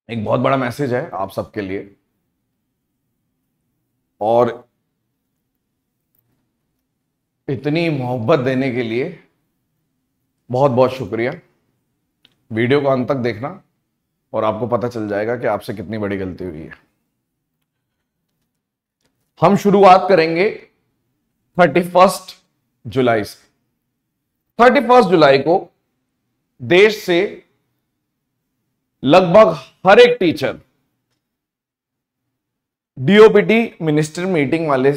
एक बहुत बड़ा मैसेज है आप सबके लिए। और इतनी मोहब्बत देने के लिए बहुत बहुत शुक्रिया। वीडियो को अंत तक देखना और आपको पता चल जाएगा कि आपसे कितनी बड़ी गलती हुई है। हम शुरुआत करेंगे 31 जुलाई से। 31 जुलाई को देश से लगभग हर एक टीचर डीओपीटी मिनिस्टर मीटिंग वाले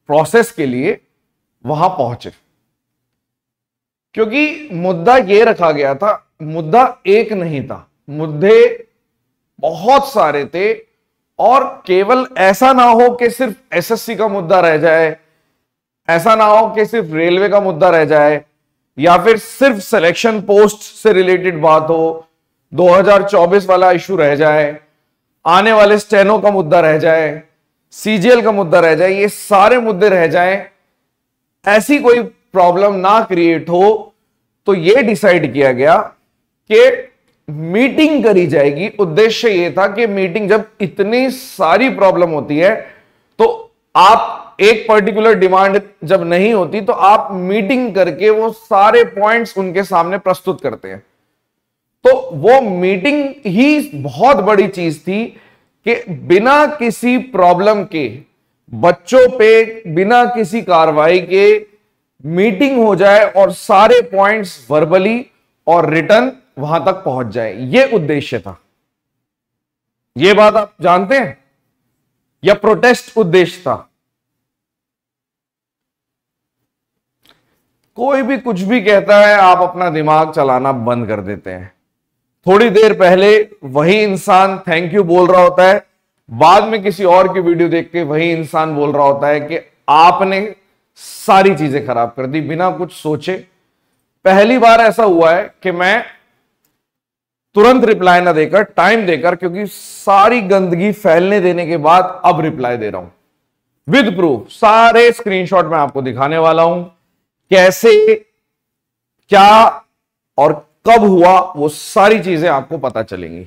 प्रोसेस के लिए वहां पहुंचे, क्योंकि मुद्दा यह रखा गया था। मुद्दा एक नहीं था, मुद्दे बहुत सारे थे। और केवल ऐसा ना हो कि सिर्फ एसएससी का मुद्दा रह जाए, ऐसा ना हो कि सिर्फ रेलवे का मुद्दा रह जाए, या फिर सिर्फ सिलेक्शन पोस्ट से रिलेटेड बात हो, 2024 वाला इशू रह जाए, आने वाले स्टेनो का मुद्दा रह जाए, सीजीएल का मुद्दा रह जाए, ये सारे मुद्दे रह जाएं, ऐसी कोई प्रॉब्लम ना क्रिएट हो। तो यह डिसाइड किया गया कि मीटिंग करी जाएगी। उद्देश्य यह था कि मीटिंग, जब इतनी सारी प्रॉब्लम होती है तो आप एक पर्टिकुलर डिमांड जब नहीं होती तो आप मीटिंग करके वो सारे पॉइंट्स उनके सामने प्रस्तुत करते हैं। तो वो मीटिंग ही बहुत बड़ी चीज थी कि बिना किसी प्रॉब्लम के, बच्चों पे बिना किसी कार्रवाई के मीटिंग हो जाए और सारे पॉइंट्स वर्बली और रिटर्न वहां तक पहुंच जाए। यह उद्देश्य था। यह बात आप जानते हैं, या प्रोटेस्ट उद्देश्य था? कोई भी कुछ भी कहता है, आप अपना दिमाग चलाना बंद कर देते हैं। थोड़ी देर पहले वही इंसान थैंक यू बोल रहा होता है, बाद में किसी और की वीडियो देख के वही इंसान बोल रहा होता है कि आपने सारी चीजें खराब कर दी बिना कुछ सोचे। पहली बार ऐसा हुआ है कि मैं तुरंत रिप्लाई ना देकर, टाइम देकर, क्योंकि सारी गंदगी फैलने देने के बाद अब रिप्लाई दे रहा हूं विद प्रूफ। सारे स्क्रीनशॉट मैं आपको दिखाने वाला हूं, कैसे, क्या और कब हुआ, वो सारी चीजें आपको पता चलेंगी।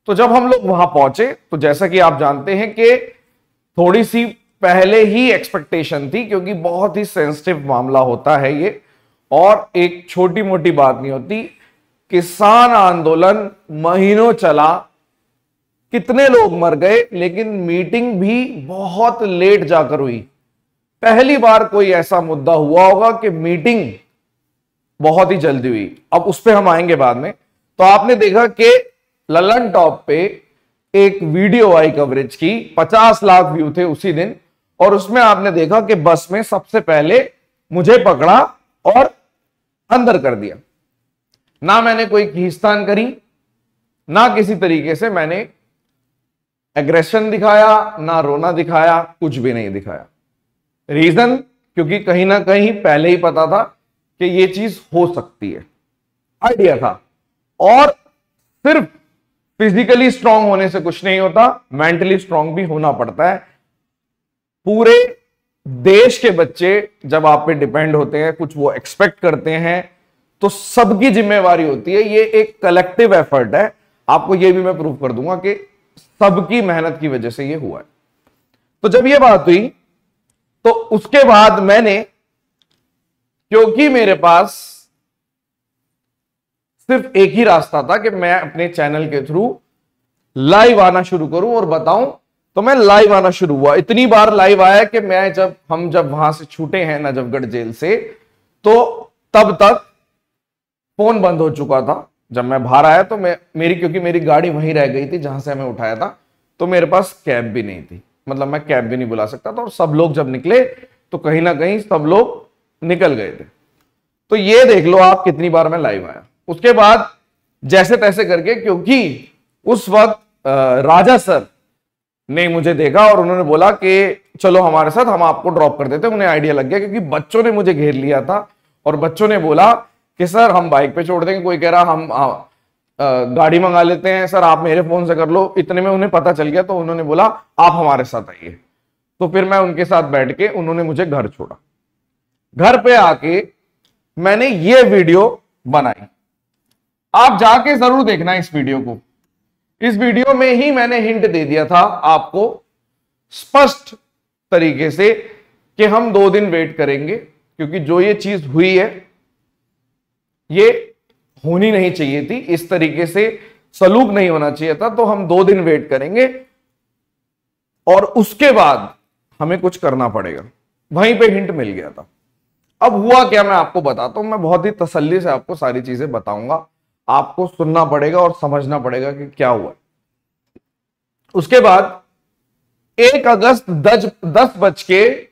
तो जब हम लोग वहां पहुंचे तो जैसा कि आप जानते हैं कि थोड़ी सी पहले ही एक्सपेक्टेशन थी, क्योंकि बहुत ही सेंसिटिव मामला होता है ये, और एक छोटी मोटी बात नहीं होती। किसान आंदोलन महीनों चला, कितने लोग मर गए, लेकिन मीटिंग भी बहुत लेट जाकर हुई। पहली बार कोई ऐसा मुद्दा हुआ होगा कि मीटिंग बहुत ही जल्दी हुई। अब उस पर हम आएंगे बाद में। तो आपने देखा कि ललन टॉप पे एक वीडियो आई कवरेज की, 50 लाख व्यू थे उसी दिन, और उसमें आपने देखा कि बस में सबसे पहले मुझे पकड़ा और अंदर कर दिया। ना मैंने कोई खींचतान करी, ना किसी तरीके से मैंने एग्रेशन दिखाया, ना रोना दिखाया, कुछ भी नहीं दिखाया। रीजन, क्योंकि कहीं ना कहीं पहले ही पता था कि ये चीज हो सकती है, आइडिया था। और सिर्फ फिजिकली स्ट्रांग होने से कुछ नहीं होता, मेंटली स्ट्रांग भी होना पड़ता है। पूरे देश के बच्चे जब आप पे डिपेंड होते हैं, कुछ वो एक्सपेक्ट करते हैं, तो सबकी जिम्मेवारी होती है। ये एक कलेक्टिव एफर्ट है। आपको ये भी मैं प्रूव कर दूंगा कि सबकी मेहनत की वजह से ये हुआ है। तो जब ये बात हुई तो उसके बाद मैंने, क्योंकि मेरे पास सिर्फ एक ही रास्ता था कि मैं अपने चैनल के थ्रू लाइव आना शुरू करूं और बताऊं, तो मैं लाइव आना शुरू हुआ। इतनी बार लाइव आया कि मैं जब वहां से छूटे हैं नजफगढ़ जेल से, तो तब तक फोन बंद हो चुका था। जब मैं बाहर आया तो क्योंकि मेरी गाड़ी वहीं रह गई थी जहां से हमें उठाया था, तो मेरे पास कैब भी नहीं थी, मतलब मैं कैब भी नहीं बुला सकता था। और सब लोग जब निकले तो कहीं ना कहीं सब लोग निकल गए थे। तो ये देख लो आप कितनी बार मैं लाइव आया। उसके बाद जैसे तैसे करके, क्योंकि उस वक्त राजा सर ने मुझे देखा और उन्होंने बोला कि चलो हमारे साथ, हम आपको ड्रॉप कर देते हैं। उन्हें आइडिया लग गया, क्योंकि बच्चों ने मुझे घेर लिया था और बच्चों ने बोला कि सर हम बाइक पे छोड़ देंगे, कोई कह रहा हम गाड़ी मंगा लेते हैं, सर आप मेरे फोन से कर लो। इतने में उन्हें पता चल गया, तो उन्होंने बोला आप हमारे साथ आइए। तो फिर मैं उनके साथ बैठ के, उन्होंने मुझे घर छोड़ा। घर पे आके मैंने ये वीडियो बनाई। आप जाके जरूर देखना इस वीडियो को। इस वीडियो में ही मैंने हिंट दे दिया था आपको स्पष्ट तरीके से कि हम 2 दिन वेट करेंगे, क्योंकि जो ये चीज हुई है ये होनी नहीं चाहिए थी, इस तरीके से सलूक नहीं होना चाहिए था। तो हम 2 दिन वेट करेंगे और उसके बाद हमें कुछ करना पड़ेगा। वहीं पे हिंट मिल गया था। अब हुआ क्या, मैं आपको बताता हूं। मैं बहुत ही तसल्ली से आपको सारी चीजें बताऊंगा, आपको सुनना पड़ेगा और समझना पड़ेगा कि क्या हुआ। उसके बाद 1 अगस्त 10:49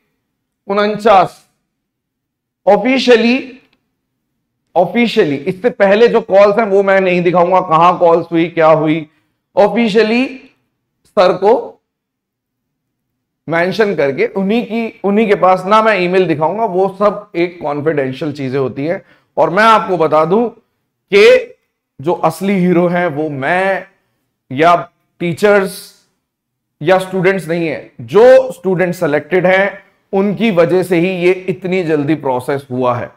ऑफिशियली, इससे पहले जो कॉल्स हैं वो मैं नहीं दिखाऊंगा, कहां कॉल्स हुई क्या हुई। ऑफिशियली सर को मेंशन करके उन्हीं के पास ना मैं ईमेल दिखाऊंगा, वो सब एक कॉन्फिडेंशियल चीजें होती है। और मैं आपको बता दूं कि जो असली हीरो हैं वो मैं या टीचर्स या स्टूडेंट्स नहीं है। जो स्टूडेंट सेलेक्टेड हैं उनकी वजह से ही ये इतनी जल्दी प्रोसेस हुआ है।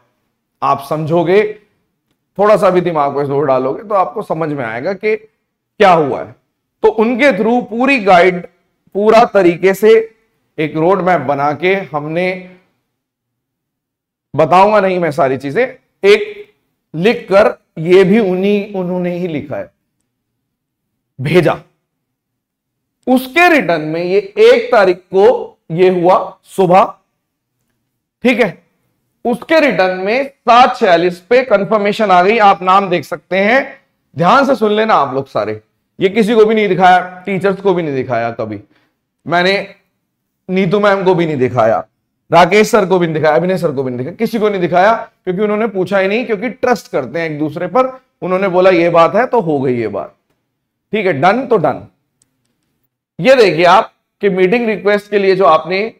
आप समझोगे, थोड़ा सा भी दिमाग पे जोर डालोगे तो आपको समझ में आएगा कि क्या हुआ है। तो उनके थ्रू पूरी गाइड, पूरा तरीके से एक रोड मैप बना के हमने, बताऊंगा नहीं मैं सारी चीजें, एक लिख कर, ये भी उन्होंने ही लिखा है, भेजा। उसके रिटर्न में ये 1 तारीख को ये हुआ सुबह, ठीक है। उसके रिटर्न में 7:46 पे कंफर्मेशन आ गई। आप नाम देख सकते हैं, ध्यान से सुन लेना आप लोग सारे। ये किसी को भी नहीं दिखाया, टीचर्स को भी नहीं दिखाया, कभी मैंने नीतू मैम को भी नहीं दिखाया, राकेश सर को भी नहीं दिखाया, अभिनय सर को भी नहीं दिखाया, किसी को नहीं दिखाया, क्योंकि उन्होंने पूछा ही नहीं, क्योंकि ट्रस्ट करते हैं एक दूसरे पर। उन्होंने बोला ये बात है तो हो गई ये बात, ठीक है, डन तो डन। ये देखिए आप कि मीटिंग रिक्वेस्ट के लिए जो आपने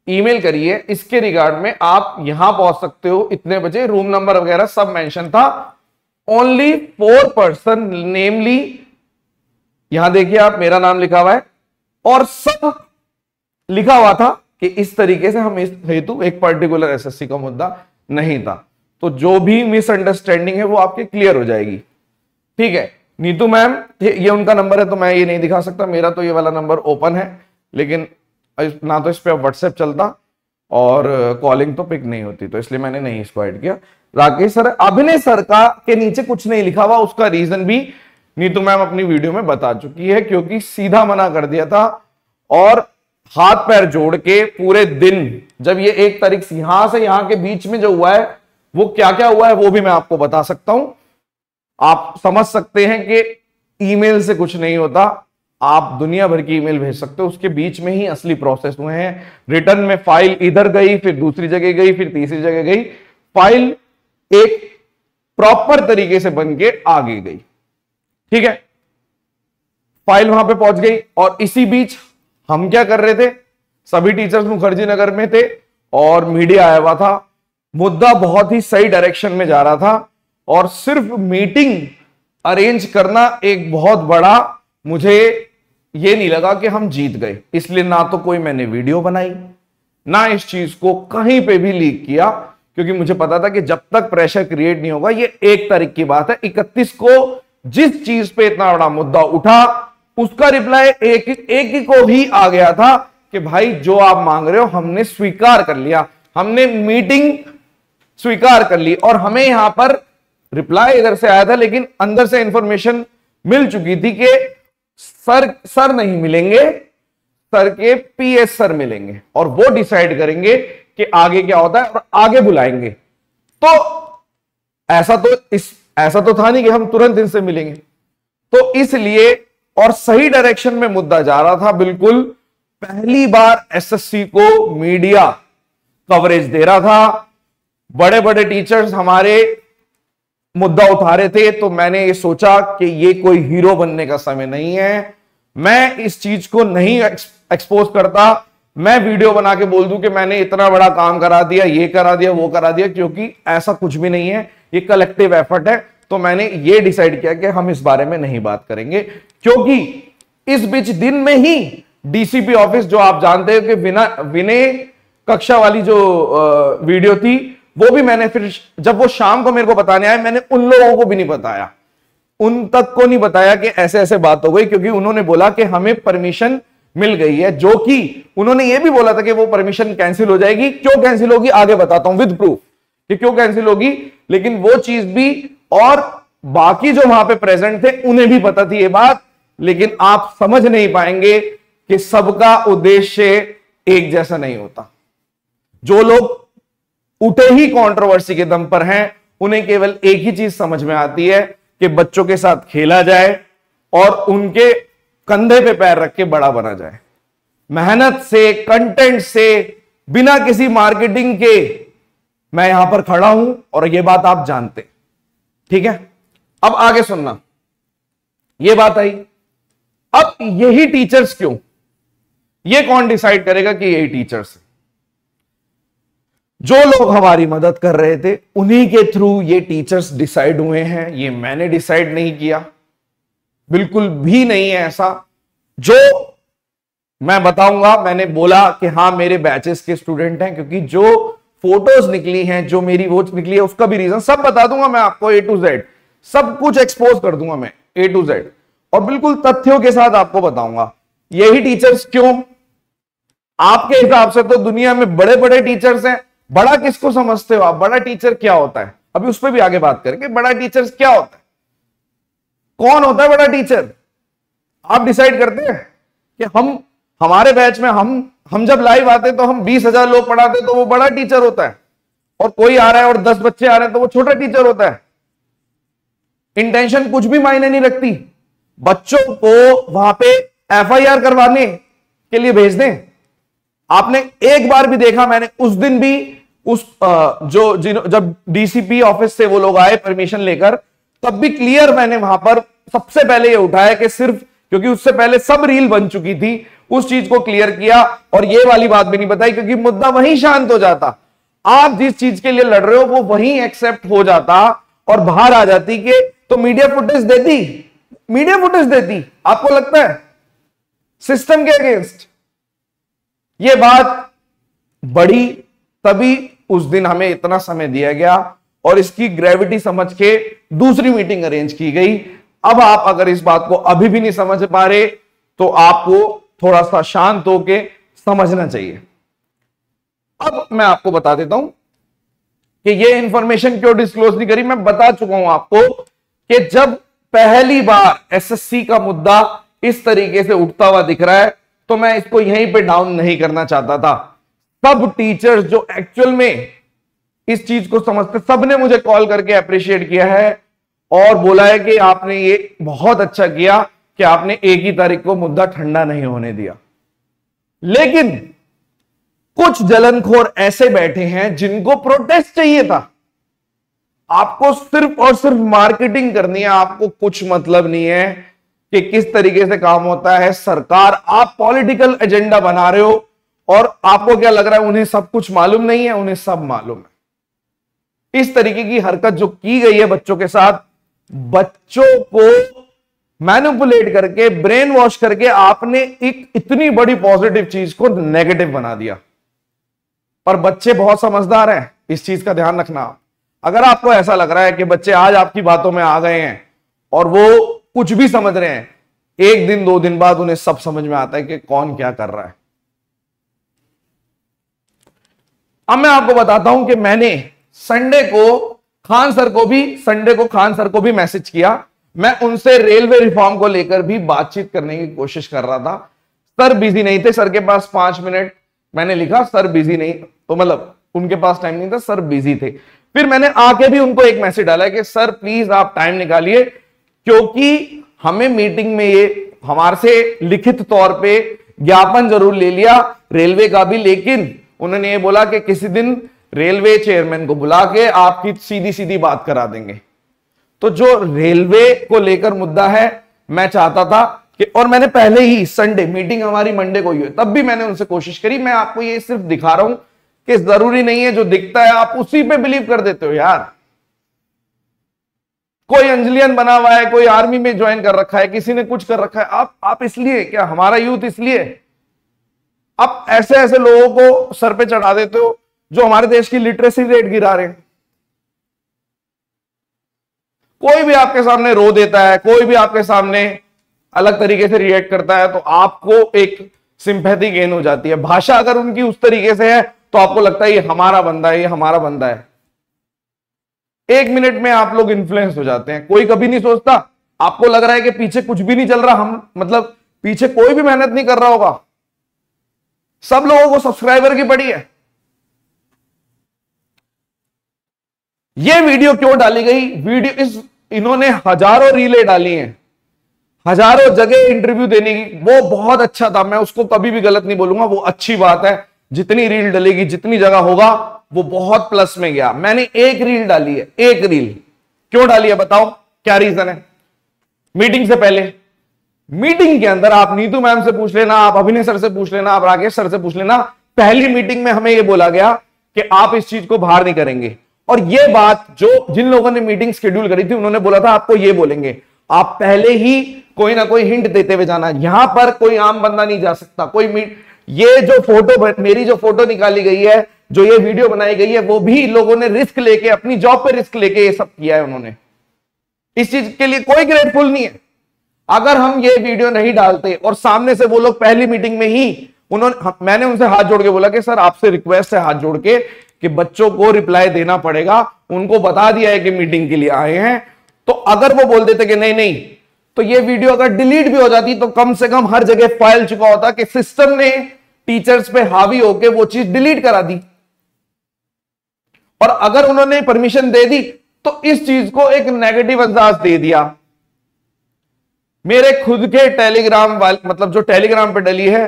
ईमेल करी है, इसके रिगार्ड में आप यहां पहुंच सकते हो इतने बजे, रूम नंबर वगैरह सब मेंशन था। ओनली 4 पर्सन, नेमली यहां देखिए आप, मेरा नाम लिखा हुआ है और सब लिखा हुआ था कि इस तरीके से हम इस हेतु एक पर्टिकुलर एसएससी का मुद्दा नहीं था। तो जो भी मिसअंडरस्टैंडिंग है वो आपकी क्लियर हो जाएगी, ठीक है। नीतू मैम, ये उनका नंबर है तो मैं ये नहीं दिखा सकता, मेरा तो ये वाला नंबर ओपन है, लेकिन ना तो इस पे व्हाट्सएप चलता और कॉलिंग तो पिक नहीं होती, तो इसलिए मैंने नहीं इसको ऐड किया। राकेश सर, अभिनय सर का के नीचे कुछ नहीं लिखा हुआ, उसका रीजन भी नीतू मैम अपनी वीडियो में बता चुकी है, क्योंकि सीधा मना कर दिया था। और हाथ पैर जोड़ के पूरे दिन, जब ये 1 तारीख से यहां के बीच में जो हुआ है वो क्या क्या हुआ है वो भी मैं आपको बता सकता हूं। आप समझ सकते हैं कि ईमेल से कुछ नहीं होता, आप दुनिया भर की ईमेल भेज सकते हो, उसके बीच में ही असली प्रोसेस हुए हैं। रिटर्न में फाइल इधर गई, फिर दूसरी जगह गई, फिर तीसरी जगह गई, फाइल एक प्रॉपर तरीके से बन के आगे गई, ठीक है। फाइल वहां पे पहुंच गई और इसी बीच हम क्या कर रहे थे, सभी टीचर्स मुखर्जी नगर में थे और मीडिया आया हुआ था। मुद्दा बहुत ही सही डायरेक्शन में जा रहा था और सिर्फ मीटिंग अरेंज करना एक बहुत बड़ा, मुझे ये नहीं लगा कि हम जीत गए। इसलिए ना तो कोई मैंने वीडियो बनाई, ना इस चीज को कहीं पे भी लीक किया, क्योंकि मुझे पता था कि जब तक प्रेशर क्रिएट नहीं होगा, ये 1 तारीख की बात है, 31 को जिस चीज पे इतना बड़ा मुद्दा उठा उसका रिप्लाई एक ही को भी आ गया था कि भाई जो आप मांग रहे हो हमने स्वीकार कर लिया, हमने मीटिंग स्वीकार कर ली। और हमें यहां पर रिप्लाई इधर से आया था, लेकिन अंदर से इंफॉर्मेशन मिल चुकी थी कि सर नहीं मिलेंगे, सर के पीएस सर मिलेंगे और वो डिसाइड करेंगे कि आगे क्या होता है और आगे बुलाएंगे। तो ऐसा तो था नहीं कि हम तुरंत इनसे मिलेंगे। तो इसलिए, और सही डायरेक्शन में मुद्दा जा रहा था बिल्कुल। पहली बार एसएससी को मीडिया कवरेज दे रहा था, बड़े बड़े टीचर्स हमारे मुद्दा उठा रहे थे। तो मैंने ये सोचा कि ये कोई हीरो बनने का समय नहीं है, मैं इस चीज को नहीं एक्सपोज करता, मैं वीडियो बना के बोल दूं कि मैंने इतना बड़ा काम करा दिया, ये करा दिया, वो करा दिया, क्योंकि ऐसा कुछ भी नहीं है, ये कलेक्टिव एफर्ट है। तो मैंने ये डिसाइड किया कि हम इस बारे में नहीं बात करेंगे, क्योंकि इस बीच दिन में ही डीसीपी ऑफिस, जो आप जानते हो कि विनय कक्षा वाली जो वीडियो थी, वो भी मैंने फिर जब वो शाम को मेरे को बताने आए, मैंने उन लोगों को भी नहीं बताया, उन तक को नहीं बताया कि ऐसे ऐसे बात हो गई, क्योंकि उन्होंने बोला कि हमें परमिशन मिल गई है, जो कि उन्होंने ये भी बोला था कि वो परमिशन कैंसिल हो जाएगी। क्यों कैंसिल होगी आगे बताता हूं विद प्रूफ कि क्यों कैंसिल होगी, लेकिन वो चीज भी और बाकी जो वहां पे प्रेजेंट थे उन्हें भी पता थी ये बात, लेकिन आप समझ नहीं पाएंगे कि सबका उद्देश्य एक जैसा नहीं होता। जो लोग उठे ही कंट्रोवर्सी के दम पर हैं, उन्हें केवल एक ही चीज समझ में आती है कि बच्चों के साथ खेला जाए और उनके कंधे पे पैर रख के बड़ा बना जाए। मेहनत से, कंटेंट से, बिना किसी मार्केटिंग के मैं यहां पर खड़ा हूं और यह बात आप जानते, ठीक है। अब आगे सुनना, यह बात आई। अब यही टीचर्स क्यों, यह कौन डिसाइड करेगा कि यही टीचर्स? जो लोग हमारी मदद कर रहे थे उन्हीं के थ्रू ये टीचर्स डिसाइड हुए हैं। ये मैंने डिसाइड नहीं किया, बिल्कुल भी नहीं है ऐसा। जो मैं बताऊंगा, मैंने बोला कि हां मेरे बैचेस के स्टूडेंट हैं, क्योंकि जो फोटोज निकली हैं, जो मेरी वो निकली है, उसका भी रीजन सब बता दूंगा मैं आपको, A to Z सब कुछ एक्सपोज कर दूंगा मैं A to Z, और बिल्कुल तथ्यों के साथ आपको बताऊंगा यही टीचर्स क्यों। आपके हिसाब से तो दुनिया में बड़े बड़े टीचर्स हैं। बड़ा किसको समझते हो आप? बड़ा टीचर क्या होता है, अभी उस पर भी आगे बात करेंगे। बड़ा टीचर क्या होता है, कौन होता है बड़ा टीचर? आप डिसाइड करते हैं कि हमारे बैच में हम जब लाइव आते तो हम 20,000 लोग पढ़ाते तो वो बड़ा टीचर होता है, और कोई आ रहा है और 10 बच्चे आ रहे हैं तो वो छोटा टीचर होता है। इंटेंशन कुछ भी मायने नहीं रखती। बच्चों को वहां पे FIR करवाने के लिए भेज दें। आपने एक बार भी देखा, मैंने उस दिन भी जब DCP ऑफिस से वो लोग आए परमिशन लेकर, तब भी क्लियर मैंने वहां पर सबसे पहले ये उठाया कि सिर्फ क्योंकि उससे पहले सब रील बन चुकी थी, उस चीज को क्लियर किया और ये वाली बात भी नहीं बताई, क्योंकि मुद्दा वहीं शांत हो जाता। आप जिस चीज के लिए लड़ रहे हो वो वहीं एक्सेप्ट हो जाता और बाहर आ जाती कि तो मीडिया फुटेज देती। आपको लगता है सिस्टम के अगेंस्ट ये बात बड़ी, तभी उस दिन हमें इतना समय दिया गया और इसकी ग्रेविटी समझ के दूसरी मीटिंग अरेंज की गई। अब आप अगर इस बात को अभी भी नहीं समझ पा रहे तो आपको थोड़ा सा शांत होके समझना चाहिए। अब मैं आपको बता देता हूं कि ये इंफॉर्मेशन क्यों डिस्क्लोज नहीं करी। मैं बता चुका हूं आपको कि जब पहली बार SSC का मुद्दा इस तरीके से उठता हुआ दिख रहा है तो मैं इसको यहीं पे डाउन नहीं करना चाहता था। सब टीचर्स जो एक्चुअल में इस चीज को समझते, सब ने मुझे कॉल करके अप्रिशिएट किया है और बोला है कि आपने ये बहुत अच्छा किया कि आपने 1 ही तारीख को मुद्दा ठंडा नहीं होने दिया। लेकिन कुछ जलनखोर ऐसे बैठे हैं जिनको प्रोटेस्ट चाहिए था। आपको सिर्फ और सिर्फ मार्केटिंग करनी है, आपको कुछ मतलब नहीं है कि किस तरीके से काम होता है। सरकार, आप पॉलिटिकल एजेंडा बना रहे हो और आपको क्या लग रहा है उन्हें सब कुछ मालूम नहीं है? उन्हें सब मालूम है। इस तरीके की हरकत जो की गई है बच्चों के साथ, बच्चों को मैनिपुलेट करके, ब्रेन वॉश करके आपने एक इतनी बड़ी पॉजिटिव चीज को नेगेटिव बना दिया। पर बच्चे बहुत समझदार हैं, इस चीज का ध्यान रखना। अगर आपको ऐसा लग रहा है कि बच्चे आज आपकी बातों में आ गए हैं और वो कुछ भी समझ रहे हैं, 1 दिन 2 दिन बाद उन्हें सब समझ में आता है कि कौन क्या कर रहा है। अब मैं आपको बताता हूं कि मैंने संडे को खान सर को भी मैसेज किया। मैं उनसे रेलवे रिफॉर्म को लेकर भी बातचीत करने की कोशिश कर रहा था। सर बिजी नहीं थे, सर के पास 5 मिनट, मैंने लिखा सर बिजी नहीं, तो मतलब उनके पास टाइम नहीं था, सर बिजी थे। फिर मैंने आके भी उनको एक मैसेज डाला कि सर प्लीज आप टाइम निकालिए, क्योंकि हमें मीटिंग में ये हमारे से लिखित तौर पे ज्ञापन जरूर ले लिया रेलवे का भी, लेकिन उन्होंने ये बोला कि किसी दिन रेलवे चेयरमैन को बुला के आपकी सीधी सीधी बात करा देंगे। तो जो रेलवे को लेकर मुद्दा है, मैं चाहता था कि, और मैंने पहले ही संडे, मीटिंग हमारी मंडे को ही हुई, तब भी मैंने उनसे कोशिश करी। मैं आपको ये सिर्फ दिखा रहा हूं कि जरूरी नहीं है जो दिखता है आप उसी पे बिलीव कर देते हो यार। कोई इंजीनियर बना हुआ है, कोई आर्मी में ज्वाइन कर रखा है, किसी ने कुछ कर रखा है, आप इसलिए क्या, हमारा यूथ इसलिए आप ऐसे ऐसे लोगों को सर पे चढ़ा देते हो जो हमारे देश की लिटरेसी रेट गिरा रहे हैं। कोई भी आपके सामने रो देता है, कोई भी आपके सामने अलग तरीके से रिएक्ट करता है, तो आपको एक सिंपैथी गेन हो जाती है। भाषा अगर उनकी उस तरीके से है तो आपको लगता है ये हमारा बंदा है, ये हमारा बंदा है। 1 मिनट में आप लोग इन्फ्लुएंस हो जाते हैं। कोई कभी नहीं सोचता, आपको लग रहा है कि पीछे कुछ भी नहीं चल रहा, हम मतलब पीछे कोई भी मेहनत नहीं कर रहा होगा, सब लोगों को सब्सक्राइबर की पड़ी है। ये वीडियो क्यों डाली गई? इन्होंने हजारों रीलें डाली हैं, हजारों जगह इंटरव्यू देने की, वो बहुत अच्छा था, मैं उसको कभी भी गलत नहीं बोलूंगा, वो अच्छी बात है। जितनी रील डलेगी, जितनी जगह होगा, वो बहुत प्लस में गया। मैंने एक रील डाली है, एक रील। क्यों डाली है बताओ, क्या रीजन है? मीटिंग से पहले, मीटिंग के अंदर आप नीतू मैम से पूछ लेना, आप अभिनय सर से पूछ लेना, आप राकेश सर से पूछ लेना, पहली मीटिंग में हमें यह बोला गया कि आप इस चीज को बाहर नहीं करेंगे। और यह बात जो जिन लोगों ने मीटिंग शेड्यूल करी थी, उन्होंने बोला था आपको यह बोलेंगे, आप पहले ही कोई ना कोई हिंट देते हुए जाना। यहां पर कोई आम बंदा नहीं जा सकता। ये जो फोटो, मेरी जो फोटो निकाली गई है, जो ये वीडियो बनाई गई है, वो भी लोगों ने रिस्क लेके, अपनी जॉब पे रिस्क लेके ये सब किया है उन्होंने। इस चीज के लिए कोई ग्रेटफुल नहीं है। अगर हम ये वीडियो नहीं डालते और सामने से वो लोग पहली मीटिंग में ही मैंने उनसे हाथ जोड़ के बोला कि सर आपसे रिक्वेस्ट है हाथ जोड़ के कि बच्चों को रिप्लाई देना पड़ेगा, उनको बता दिया है कि मीटिंग के लिए आए हैं। तो अगर वो बोल देते कि नहीं नहीं, तो ये वीडियो अगर डिलीट भी हो जाती तो कम से कम हर जगह फैल चुका होता कि सिस्टम ने टीचर्स पे हावी होकर वो चीज डिलीट करा दी। और अगर उन्होंने परमिशन दे दी तो इस चीज को एक नेगेटिव अंदाज दे दिया। मेरे खुद के टेलीग्राम वाले, मतलब जो टेलीग्राम पे डली है,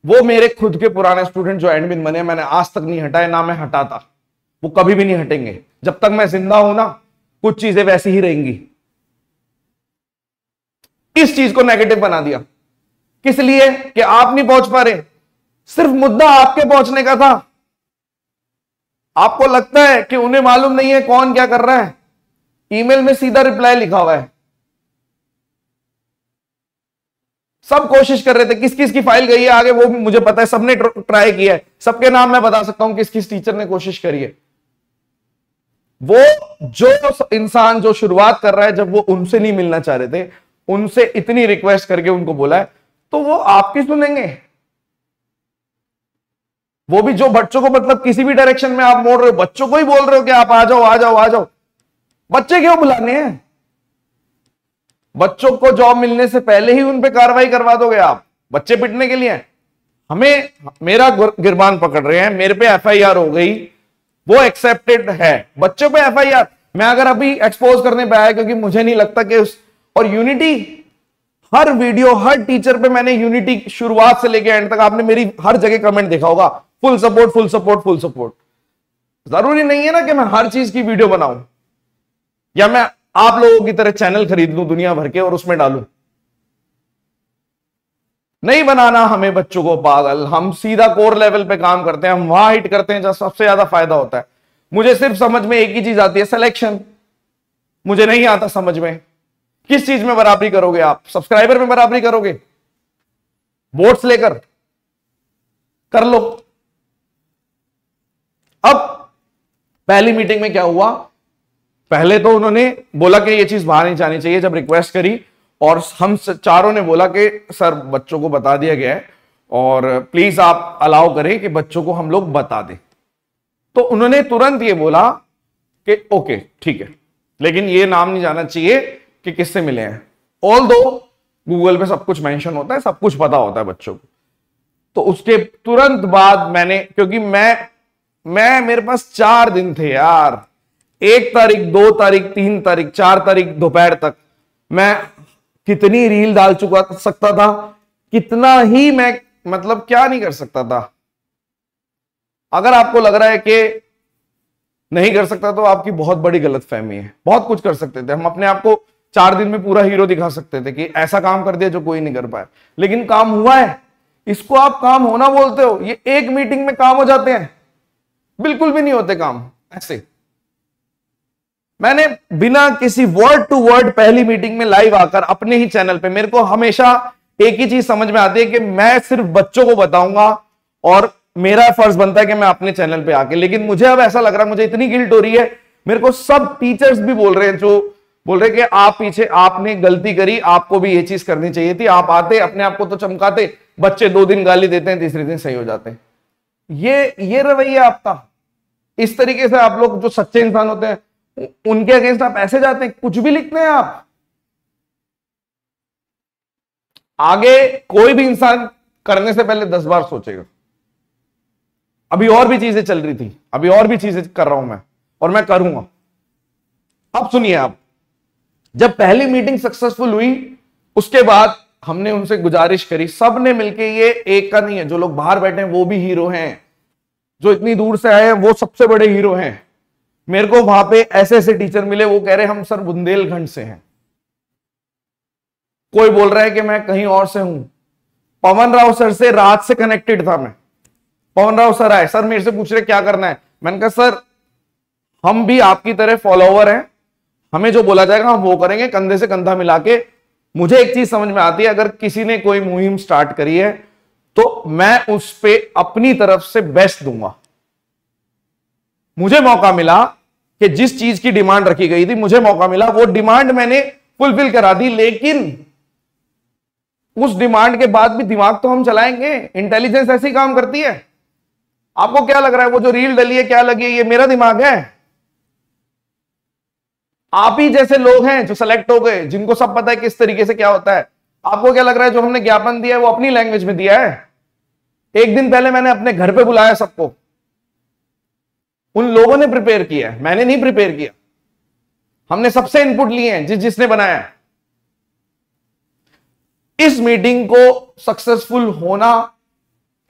वो मेरे खुद के पुराने स्टूडेंट जो एडमिन बने, मैंने आज तक नहीं हटाए, ना मैं हटाता, वो कभी भी नहीं हटेंगे। जब तक मैं जिंदा हूं ना, कुछ चीजें वैसी ही रहेंगी। इस चीज को नेगेटिव बना दिया, किस लिए? कि आप नहीं पहुंच पा रहे। सिर्फ मुद्दा आपके पहुंचने का था। आपको लगता है कि उन्हें मालूम नहीं है कौन क्या कर रहा है? ईमेल में सीधा रिप्लाई लिखा हुआ है। सब कोशिश कर रहे थे, किस किस की फाइल गई है आगे वो भी मुझे पता है, सबने ट्राई किया है, सबके नाम मैं बता सकता हूं किस किस टीचर ने कोशिश करी है। वो जो इंसान जो शुरुआत कर रहा है, जब वो उनसे नहीं मिलना चाह रहे थे, उनसे इतनी रिक्वेस्ट करके उनको बोला है, तो वो आपकी सुनेंगे? वो भी जो बच्चों को, मतलब किसी भी डायरेक्शन में आप मोड़ रहे हो, बच्चों को ही बोल रहे हो कि आप आ जाओ आ जाओ आ जाओ। बच्चे क्यों बुलाने हैं? बच्चों को जॉब मिलने से पहले ही उन पे कार्रवाई करवा दोगे आप? बच्चे पिटने के लिए? हमें मेरा गिरबान पकड़ रहे हैं, मेरे पे एफआईआर हो गई, वो एक्सेप्टेड है। बच्चों पे एफआईआर मैं अगर अभी एक्सपोज करने पे आया, क्योंकि मुझे नहीं लगता कि और यूनिटी, हर वीडियो हर टीचर पे मैंने यूनिटी शुरुआत से लेकर एंड तक, आपने मेरी हर जगह कमेंट देखा होगा, full support full support full support. जरूरी नहीं है ना कि मैं हर चीज की वीडियो बनाऊं, या मैं आप लोगों की तरह चैनल खरीद लूं दुनिया भर के और उसमें डालूं। नहीं बनाना हमें बच्चों को पागल। हम सीधा कोर लेवल पे काम करते हैं, हम वहां हिट करते हैं जहां सबसे ज्यादा फायदा होता है। मुझे सिर्फ समझ में एक ही चीज आती है, सिलेक्शन। मुझे नहीं आता समझ में किस चीज में बराबरी करोगे आप? सब्सक्राइबर में बराबरी करोगे? वोट्स लेकर कर लो। अब पहली मीटिंग में क्या हुआ? पहले तो उन्होंने बोला कि ये चीज बाहर नहीं जानी चाहिए। जब रिक्वेस्ट करी और हम चारों ने बोला कि सर बच्चों को बता दिया गया है और प्लीज आप अलाउ करें कि बच्चों को हम लोग बता दें, तो उन्होंने तुरंत ये बोला कि ओके ठीक है, लेकिन ये नाम नहीं जाना चाहिए कि किससे मिले हैं। ऑल दो गूगल पे सब कुछ मेंशन होता है, सब कुछ पता होता है बच्चों को। तो उसके तुरंत बाद मैंने, क्योंकि मैं मेरे पास 4 दिन थे यार, 1 तारीख 2 तारीख 3 तारीख 4 तारीख दोपहर तक मैं कितनी रील डाल सकता था, कितना ही मैं मतलब क्या नहीं कर सकता था। अगर आपको लग रहा है कि नहीं कर सकता तो आपकी बहुत बड़ी गलतफहमी है। बहुत कुछ कर सकते थे हम, अपने आप को 4 दिन में पूरा हीरो दिखा सकते थे कि ऐसा काम कर दिया जो कोई नहीं कर पाया, लेकिन काम हुआ है। इसको आप काम होना बोलते हो? ये एक मीटिंग में काम हो जाते हैं? बिल्कुल भी नहीं होते काम ऐसे। मैंने बिना किसी वर्ड टू वर्ड पहली मीटिंग में लाइव आकर अपने ही चैनल पे, मेरे को हमेशा एक ही चीज समझ में आती है कि मैं सिर्फ बच्चों को बताऊंगा और मेरा फर्ज बनता है कि मैं अपने चैनल पे आके, लेकिन मुझे अब ऐसा लग रहा है, मुझे इतनी गिल्ट हो रही है, मेरे को सब टीचर्स भी बोल रहे हैं जो बोल रहे कि आप पीछे, आपने गलती करी, आपको भी ये चीज करनी चाहिए थी, आप आते अपने आप को तो चमकाते, बच्चे 2 दिन गाली देते हैं, तीसरे दिन सही हो जाते हैं। ये रवैया आपका। इस तरीके से आप लोग जो सच्चे इंसान होते हैं उनके अगेंस्ट आप ऐसे जाते हैं, कुछ भी लिखते हैं आप। आगे कोई भी इंसान करने से पहले 10 बार सोचेगा। अभी और भी चीजें चल रही थी, अभी और भी चीजें कर रहा हूं मैं, और मैं करूंगा। अब सुनिए आप, जब पहली मीटिंग सक्सेसफुल हुई उसके बाद हमने उनसे गुजारिश करी, सबने मिलके, ये एक का नहीं है, जो लोग बाहर बैठे हैं वो भी हीरो हैं, जो इतनी दूर से आए हैं वो सबसे बड़े हीरो हैं। मेरे को वहां पे ऐसे ऐसे टीचर मिले, वो कह रहे हम सर बुंदेलखंड से हैं, कोई बोल रहा है कि मैं कहीं और से हूं। पवन राव सर से रात से कनेक्टेड था मैं। पवन राव सर आए, सर मेरे से पूछ रहे क्या करना है। मैंने कहा सर हम भी आपकी तरह फॉलोवर हैं, हमें जो बोला जाएगा हम वो करेंगे, कंधे से कंधा मिला के। मुझे एक चीज समझ में आती है, अगर किसी ने कोई मुहिम स्टार्ट करी है तो मैं उस पे अपनी तरफ से बेस्ट दूंगा। मुझे मौका मिला कि जिस चीज की डिमांड रखी गई थी, मुझे मौका मिला, वो डिमांड मैंने फुलफिल करा दी। लेकिन उस डिमांड के बाद भी दिमाग तो हम चलाएंगे, इंटेलिजेंस ऐसी काम करती है। आपको क्या लग रहा है वो जो रील डली है क्या लगी है, ये मेरा दिमाग है? आप ही जैसे लोग हैं जो सेलेक्ट हो गए, जिनको सब पता है किस तरीके से क्या होता है। आपको क्या लग रहा है जो हमने ज्ञापन दिया है वो अपनी लैंग्वेज में दिया है? एक दिन पहले मैंने अपने घर पे बुलाया सबको, उन लोगों ने प्रिपेयर किया है, मैंने नहीं प्रिपेयर किया। हमने सबसे इनपुट लिए हैं जिसने बनाया है। इस मीटिंग को सक्सेसफुल होना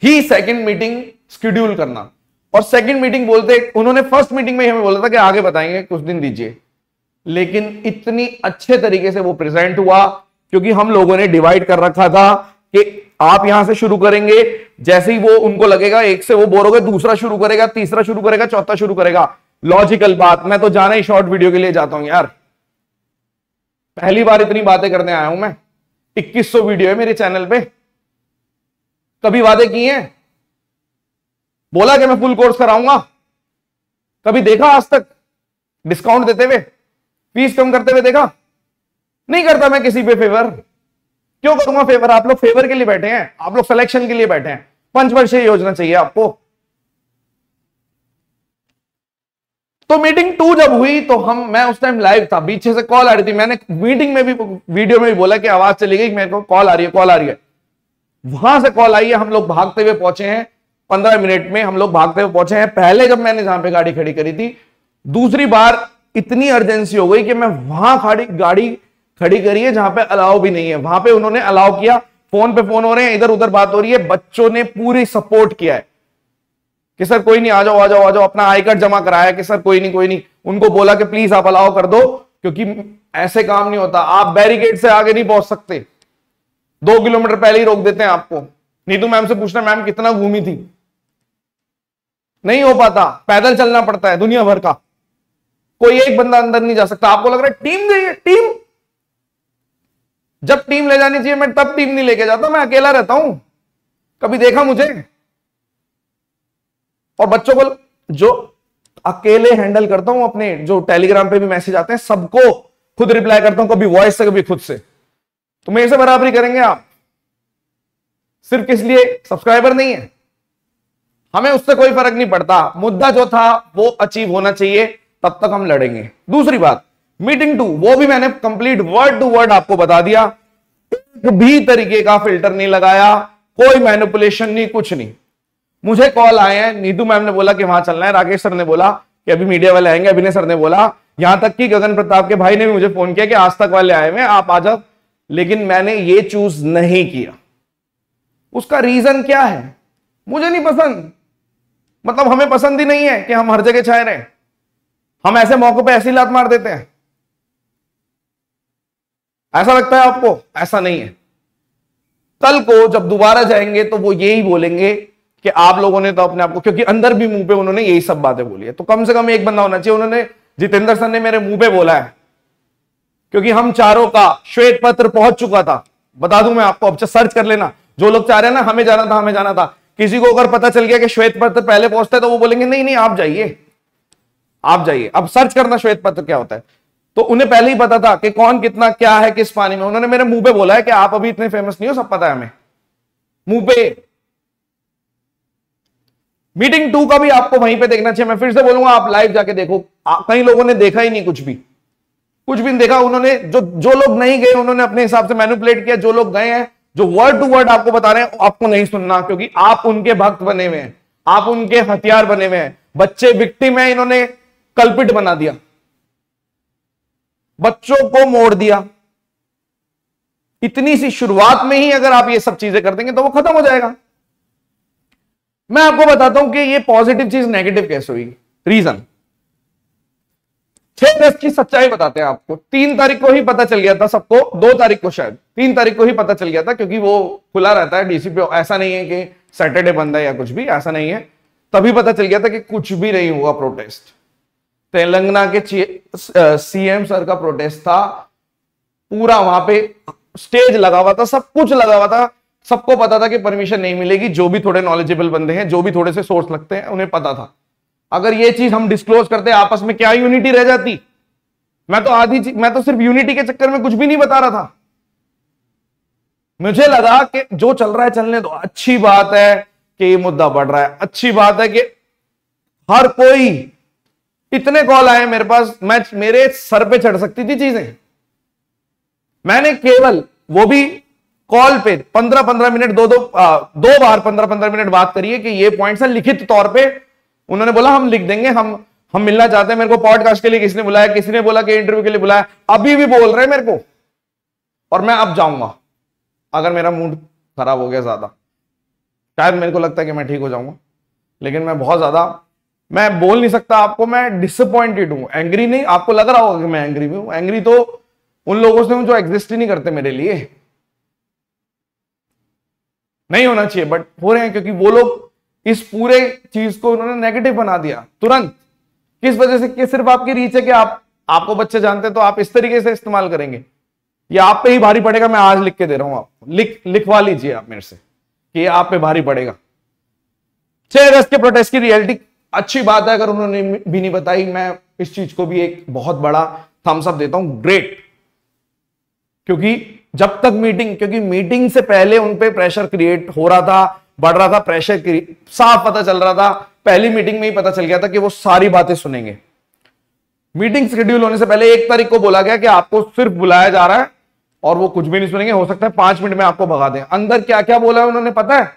ही सेकंड मीटिंग शेड्यूल करना। और सेकंड मीटिंग बोलते, उन्होंने फर्स्ट मीटिंग में हमें बोला था कि आगे बताएंगे, कुछ दिन दीजिए। लेकिन इतनी अच्छे तरीके से वो प्रेजेंट हुआ क्योंकि हम लोगों ने डिवाइड कर रखा था कि आप यहां से शुरू करेंगे, जैसे ही वो उनको लगेगा एक से वो बोर हो गए, दूसरा शुरू करेगा, तीसरा शुरू करेगा, चौथा शुरू करेगा। लॉजिकल बात, मैं तो जाना ही शॉर्ट वीडियो के लिए जाता हूं यार। पहली बार इतनी बातें करने आया हूं मैं। 2100 वीडियो है मेरे चैनल पे। कभी वादे किए हैं? बोला कि मैं फुल कोर्स कराऊंगा? कभी देखा आज तक डिस्काउंट देते हुए, फीस कम करते हुए देखा? नहीं करता मैं किसी पे फेवर। क्यों करूंगा फेवर? आप लोग फेवर के लिए बैठे हैं, आप लोग सिलेक्शन के लिए बैठे हैं। पंचवर्षीय योजना चाहिए आपको। तो मीटिंग 2 जब हुई तो मैं उस टाइम लाइव था, पीछे से कॉल आ रही थी। मैंने मीटिंग में भी, वीडियो में भी बोला कि आवाज चली गई, मेरे को कॉल आ रही है, कॉल आ रही है। वहां से कॉल आई है, हम लोग भागते हुए पहुंचे हैं। 15 मिनट में हम लोग भागते हुए पहुंचे हैं। पहले जब मैंने जहां पे गाड़ी खड़ी करी थी, दूसरी बार इतनी अर्जेंसी हो गई कि मैं वहां गाड़ी खड़ी करी है जहां पे अलाउ भी नहीं है, वहां पे उन्होंने अलाउ किया। फोन पे फोन हो रहे हैं, इधर उधर बात हो रही है। बच्चों ने पूरी सपोर्ट किया है कि सर कोई नहीं, आ जाओ आ जाओ आ जाओ। अपना आई कार्ड जमा कराया कि सर कोई नहीं कोई नहीं। उनको बोला कि प्लीज आप अलाउ कर दो, क्योंकि ऐसे काम नहीं होता। आप बैरिकेड से आगे नहीं पहुंच सकते, 2 किलोमीटर पहले ही रोक देते हैं आपको। नीतू मैम से पूछना मैम कितना घूमी थी, नहीं हो पाता, पैदल चलना पड़ता है दुनिया भर का। कोई एक बंदा अंदर नहीं जा सकता। आपको लग रहा है टीम गई है, टीम, जब टीम ले जानी चाहिए मैं तब टीम नहीं लेके जाता, मैं अकेला रहता हूं। कभी देखा मुझे? और बच्चों को जो अकेले हैंडल करता हूं, अपने जो टेलीग्राम पे भी मैसेज आते हैं सबको खुद रिप्लाई करता हूं, कभी वॉइस से कभी खुद से। तो मेरे से बराबरी करेंगे आप? सिर्फ किस लिए? सब्सक्राइबर नहीं है, हमें उससे कोई फर्क नहीं पड़ता। मुद्दा जो था वो अचीव होना चाहिए, तब तक हम लड़ेंगे। दूसरी बात, मीटिंग 2, वो भी मैंने कंप्लीट वर्ड टू वर्ड आपको बता दिया। एक भी तरीके का फिल्टर नहीं लगाया, कोई मैनिपुलेशन नहीं, कुछ नहीं। मुझे कॉल आए हैं, नीतू मैम ने बोला कि वहां चलना है, राकेश सर ने बोला कि अभी मीडिया वाले आएंगे, अभिनय सर ने बोला, यहां तक कि गगन प्रताप के भाई ने भी मुझे फोन किया कि आज तक वाले आए हुए, आप आ जाओ। लेकिन मैंने ये चूज नहीं किया। उसका रीजन क्या है? मुझे नहीं पसंद। मतलब हमें पसंद ही नहीं है कि हम हर जगह छाए रहे। हम ऐसे मौकों पे ऐसी लात मार देते हैं। ऐसा लगता है आपको? ऐसा नहीं है। कल को जब दोबारा जाएंगे तो वो यही बोलेंगे कि आप लोगों ने तो अपने आप को, क्योंकि अंदर भी मुंह पे उन्होंने यही सब बातें बोली है, तो कम से कम एक बंदा होना चाहिए। उन्होंने, जितेंद्र सर ने मेरे मुंह पे बोला है, क्योंकि हम चारों का श्वेत पत्र पहुंच चुका था। बता दूं मैं आपको, अब सर्च कर लेना। जो लोग चाह रहे हैं ना हमें जाना था हमें जाना था, किसी को अगर पता चल गया कि श्वेत पत्र पहले पहुंचता है तो वो बोलेंगे नहीं नहीं आप जाइए, आप जाइए। अब सर्च करना श्वेत पत्र क्या होता है। तो उन्हें पहले ही पता था कि कौन कितना क्या है किस पानी में। उन्होंने मेरे मुंह पे बोला है कि आप अभी इतने फेमस नहीं हो, सब पता है हमें, मुंह पे। मीटिंग 2 का भी आपको वहीं पे देखना चाहिए। मैं फिर से बोलूंगा, आप लाइव जाके देखो। कई लोगों ने देखा ही नहीं, कुछ भी नहीं देखा। उन्होंने जो लोग नहीं गए उन्होंने अपने हिसाब से मैनिपुलेट किया। जो लोग गए हैं, जो वर्ड टू वर्ड आपको बता रहे हैं, आपको नहीं सुनना, क्योंकि आप उनके भक्त बने हुए हैं, आप उनके हथियार बने हुए हैं। बच्चे विक्टिम है, इन्होंने कल्पित बना दिया, बच्चों को मोड़ दिया। इतनी सी शुरुआत में ही अगर आप ये सब चीजें कर देंगे तो वो खत्म हो जाएगा। मैं आपको बताता हूं कि ये पॉजिटिव चीज नेगेटिव कैसे हुई। रीजन 6 अगस्त की सच्चाई बताते हैं आपको। 3 तारीख को ही पता चल गया था सबको, 2 तारीख को शायद, 3 तारीख को ही पता चल गया था, क्योंकि वो खुला रहता है डीसीपी। ऐसा नहीं है कि सैटरडे बंद है या कुछ भी, ऐसा नहीं है। तभी पता चल गया था कि कुछ भी नहीं हुआ प्रोटेस्ट। तेलंगाना के सीएम सर का प्रोटेस्ट था, पूरा वहां पे स्टेज लगा हुआ था, सब कुछ लगा हुआ था। सबको पता था कि परमिशन नहीं मिलेगी। जो भी थोड़े नॉलेजेबल बंदे हैं, जो भी थोड़े से सोर्स लगते हैं, उन्हें पता था। अगर ये चीज हम डिस्क्लोज करते आपस में, क्या यूनिटी रह जाती? मैं तो सिर्फ यूनिटी के चक्कर में कुछ भी नहीं बता रहा था। मुझे लगा कि जो चल रहा है चलने दो, अच्छी बात है कि ये मुद्दा बढ़ रहा है, अच्छी बात है कि हर कोई, इतने कॉल आए मेरे पास, मेरे सर पे चढ़ सकती थी चीजें। मैंने केवल वो भी कॉल पे 15-15 मिनट, दो बार 15-15 मिनट बात करिए कि ये पॉइंट्स है लिखित तौर पे। उन्होंने बोला हम लिख देंगे, हम मिलना चाहते हैं। मेरे को पॉडकास्ट के लिए किसी ने बुलाया, किसी ने बोला कि इंटरव्यू के लिए बुलाया, अभी भी बोल रहे हैं मेरे को। और मैं अब जाऊंगा अगर मेरा मूड खराब हो गया ज्यादा। शायद मेरे को लगता है कि मैं ठीक हो जाऊंगा, लेकिन मैं बहुत ज्यादा, मैं बोल नहीं सकता आपको, मैं डिसअपॉइंटेड हूं। एंग्री नहीं, आपको लग रहा होगा कि मैं एंग्री भी हूं। एंग्री तो उन लोगों से हूं जो एग्जिस्ट ही नहीं करते मेरे लिए। नहीं होना चाहिए, बट हो रहे हैं, क्योंकि वो लोग इस पूरे चीज को उन्होंने नेगेटिव बना दिया तुरंत। किस वजह से? कि सिर्फ आपकी रीच है कि आपको बच्चे जानते हैं, तो आप इस तरीके से इस्तेमाल करेंगे। ये आप पे ही भारी पड़ेगा। मैं आज लिख के दे रहा हूं आपको, लिखवा लीजिए आप मेरे से कि ये आप पे भारी पड़ेगा। 6 अगस्त के प्रोटेस्ट की रियलिटी अच्छी बात है, अगर उन्होंने भी नहीं बताई। मैं इस चीज को भी एक बहुत बड़ा थम्स अप देता हूं, ग्रेट। क्योंकि जब तक क्योंकि मीटिंग से पहले उन पे प्रेशर क्रिएट हो रहा था, बढ़ रहा था प्रेशर, साफ पता चल रहा था। पहली मीटिंग में ही पता चल गया था कि वो सारी बातें सुनेंगे। मीटिंग शेड्यूल होने से पहले 1 तारीख को बोला गया कि आपको सिर्फ बुलाया जा रहा है और वो कुछ भी नहीं सुनेंगे। हो सकता है 5 मिनट में आपको भगा दें। अंदर क्या क्या बोला है उन्होंने पता है?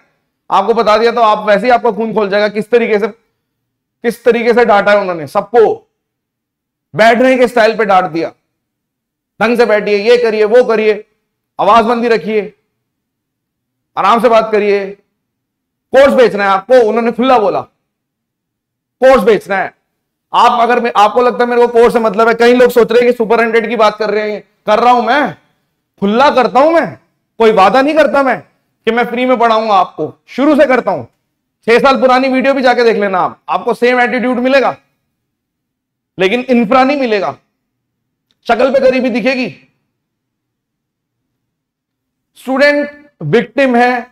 आपको बता दिया तो आप वैसे ही आपका खून खोल जाएगा। किस तरीके से डांटा है उन्होंने सबको। बैठने के स्टाइल पे डांट दिया, ढंग से बैठिए, ये करिए, वो करिए, आवाजबंदी रखिए, आराम से बात करिए। कोर्स बेचना है आपको, उन्होंने खुला बोला कोर्स बेचना है। अगर आपको लगता है मेरे को कोर्स से मतलब है, कई लोग सोच रहे हैं कि सुपर 100 की बात कर रहे हैं। कर रहा हूं मैं, खुला करता हूं। मैं कोई वादा नहीं करता मैं कि मैं फ्री में पढ़ाऊंगा आपको, शुरू से करता हूं। 6 साल पुरानी वीडियो भी जाके देख लेना आपको सेम एटीट्यूड मिलेगा, लेकिन इंफ्रा नहीं मिलेगा। शक्ल पे गरीबी दिखेगी। स्टूडेंट विक्टिम है,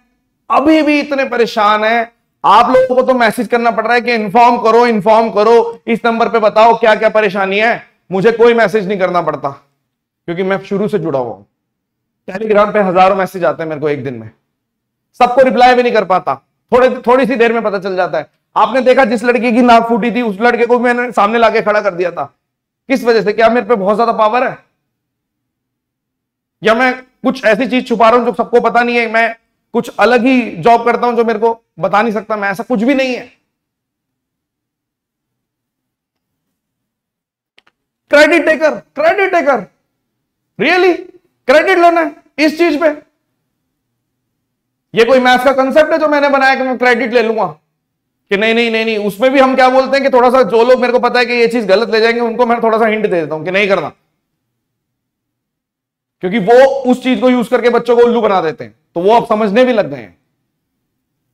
अभी भी इतने परेशान है। आप लोगों को तो मैसेज करना पड़ रहा है कि इन्फॉर्म करो, इस नंबर पे बताओ क्या क्या परेशानी है। मुझे कोई मैसेज नहीं करना पड़ता, क्योंकि मैं शुरू से जुड़ा हुआ हूं। टेलीग्राम पे हजारों मैसेज आते हैं मेरे को एक दिन में, सबको रिप्लाई भी नहीं कर पाता। थोड़ी सी देर में पता चल जाता है। आपने देखा जिस लड़की की नाक फूटी थी, उस लड़के को मैंने सामने लाके खड़ा कर दिया था। किस वजह से? क्या मेरे पे बहुत ज्यादा पावर है, या मैं कुछ ऐसी चीज छुपा रहा हूं जो सबको पता नहीं है? मैं कुछ अलग ही जॉब करता हूं जो मेरे को बता नहीं सकता मैं? ऐसा कुछ भी नहीं है। क्रेडिट टेकर रियली क्रेडिट लेना है इस चीज पे? ये कोई मैथ्स का कंसेप्ट है जो मैंने बनाया कि मैं क्रेडिट ले लूंगा? कि नहीं। उसमें भी हम क्या बोलते हैं कि थोड़ा सा, जो लोग मेरे को पता है कि ये चीज गलत ले जाएंगे, उनको मैं थोड़ा सा हिंट दे देता हूं कि नहीं करना, क्योंकि वो उस चीज को यूज करके बच्चों को उल्लू बना देते हैं। तो वो अब समझने भी लग गए हैं।